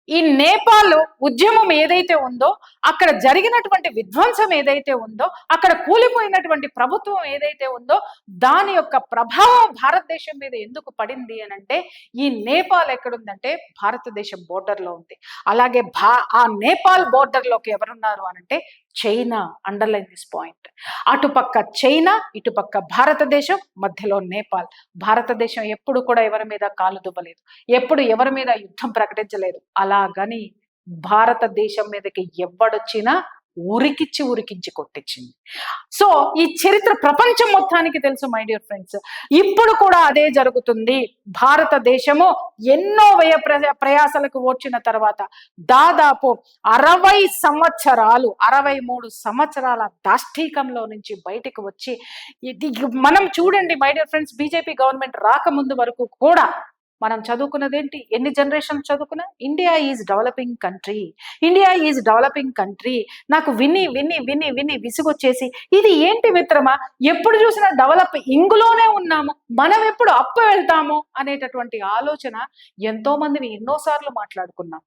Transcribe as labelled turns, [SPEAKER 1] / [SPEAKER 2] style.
[SPEAKER 1] ఈ నేపాల్ ఉద్యమం ఏదైతే ఉందో, అక్కడ జరిగినటువంటి విధ్వంసం ఏదైతే ఉందో, అక్కడ కూలిపోయినటువంటి ప్రభుత్వం ఏదైతే ఉందో, దాని యొక్క ప్రభావం భారతదేశం మీద ఎందుకు పడింది అని అంటే, ఈ నేపాల్ ఎక్కడుందంటే భారతదేశం బోర్డర్లో ఉంది. అలాగే ఆ నేపాల్ బోర్డర్లోకి ఎవరున్నారు అనంటే చైనా. Underline this point. అటుపక్క చైనా, ఇటుపక్క భారతదేశం, మధ్యలో నేపాల్. భారతదేశం ఎప్పుడు కూడా ఎవరి మీద కాలు దువ్వలేదు, ఎప్పుడు ఎవరి మీద యుద్ధం ప్రకటించలేదు. అలాగని భారతదేశం మీదకి ఎవడొచ్చినా ఉరికించి కొట్టించింది. సో ఈ చరిత్ర ప్రపంచం మొత్తానికి తెలుసు మై డియర్ ఫ్రెండ్స్. ఇప్పుడు కూడా అదే జరుగుతుంది. భారతదేశము ఎన్నో ప్రయాసలకు వచ్చిన తర్వాత దాదాపు 60 సంవత్సరాలు 63 సంవత్సరాల దాష్టీకంలో నుంచి బయటికి వచ్చి, ఇది మనం చూడండి my dear friends, BJP government రాకముందు వరకు కూడా మనం చదువుకున్నదేంటి? ఎన్ని జనరేషన్ చదువుకున్నా India is developing country, India is developing country. నాకు విని విని విని విని విసుగొచ్చేసి, ఇది ఏంటి మిత్రమా, ఎప్పుడు చూసినా డెవలప్ ఇంగులోనే ఉన్నాము, మనం ఎప్పుడు అప్పు వెళ్తాము అనేటటువంటి ఆలోచన ఎంతో మందిని ఎన్నోసార్లు మాట్లాడుకున్నాం.